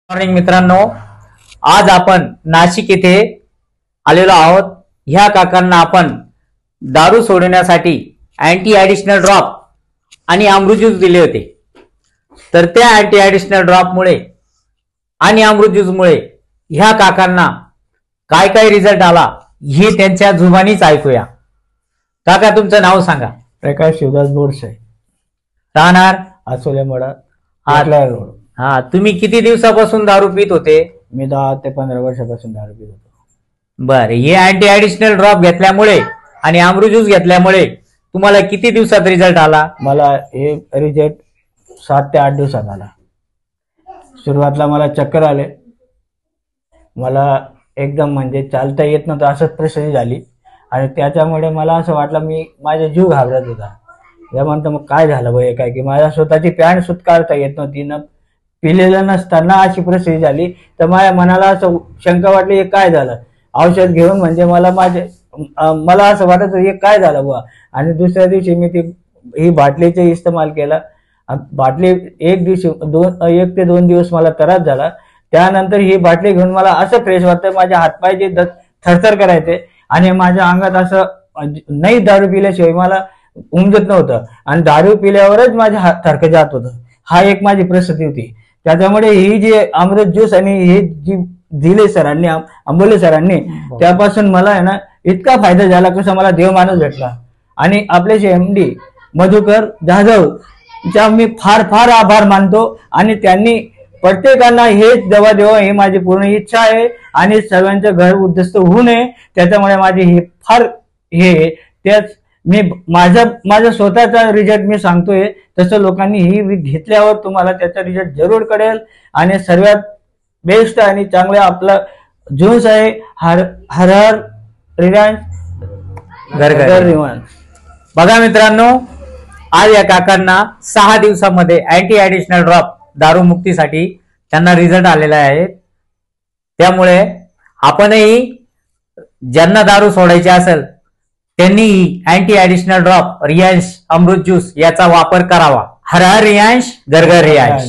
Morning मित्रांनो, आज आपण नाशिक येथे आलेलो आहोत। ह्या काकांना आपण दारू सोडण्यासाठी अँटी ॲडिशनल ड्रॉप आणि अमृत ज्यूस दिले होते। तर त्या अँटी ॲडिशनल ड्रॉप मुळे आणि अमृत ज्यूस मुळे ह्या काकांना काय काय रिझल्ट आला हे त्यांच्या जुबानीच ऐकूया। काका, तुमचं नाव सांगा। प्रकाश शिवदास बोरसे, राहणार आसोलेमडा, रोड। हा, तुम्ही किती दिवसापासून दारू पित होते? मी 10 ते 15 वर्षापासून दारू पित होतो। बर, हे अँटी ॲडिशनल ड्रॉप घेतल्यामुळे आणि अमृत ज्यूस घेतल्यामुळे तुम्हाला किती दिवसात रिझल्ट आला? मला हे रिझल्ट 7 ते 8 दिवसात आला। सुरुवातीला मला चक्कर आले, मला एकदम म्हणजे चालता येत नव्हतं, असंच परिस्थिती झाली। आणि त्याच्यामुळे मला असं वाटलं मी माझा जीव घाबरत होता। त्यानंतर मग काय झालं भाई, काय की माझ्या स्वतःची पॅन्ट सुद्धा काढता येत नव्हती, न पिलेलं नसताना अशी परिस्थिती झाली। तर माझ्या मनाला असं शंका वाटली, हे काय झालं? औषध घेऊन म्हणजे मला असं वाटत होतं हे काय झालं बुवा। आणि दुसऱ्या दिवशी मी ही बाटलीचा इस्तेमाल केला। बाटली एक ते 2 दिवस मला त्रास झाला। त्यानंतर ही बाटली घेऊन मला असं फ्रेश वाटतं, माझे हातपाय जे थरथर करायचे आणि माझ्या अंगात असं नाही दारू पिल्याशिवाय मला उमजत नव्हतं, आणि दारू पिल्यावरच माझे हात थरकं जात होतं। हा एक माझी परिस्थिती होती। त्याच्यामुळे ही जी अमृत ज्यूस आणि हे जी दिले सरांनी, अंबोले सरांनी, त्यापासून मला आहे ना इतका फायदा झाला, कसं मला देव माणूस भेटला। आणि आपले MD मधुकर जाधव चा मी फार फार आभार मानतो। आणि त्यांनी प्रत्येकांना हेच दवा देवा ही माझी पूर्ण इच्छा आहे, आणि सर्वांचं घर उद्ध्वस्त होऊ नये, त्याच्यामुळे माझी ही फार हे त्याच मी माझा स्वतःचा रिझल्ट मी सांगतोय, तसं लोकांनी ही घेतल्यावर तुम्हाला त्याचा रिझल्ट जरूर कळेल। आणि सर्वात बेस्ट आणि चांगला आपला ज्यूस आहे हर हर रिलायन्स घर रिवान। बघा मित्रांनो, आज या काकांना 6 दिवसामध्ये अँटी ॲडिशनल ड्रॉप दारू मुक्तीसाठी त्यांना रिझल्ट आलेला आहे। त्यामुळे आपणही ज्यांना दारू सोडायची असेल त्यांनी अँटी ॲडिशनल ड्रॉप रियांश अमृत ज्यूस याचा वापर करावा। हर हर रियांश, घर घर रियांश।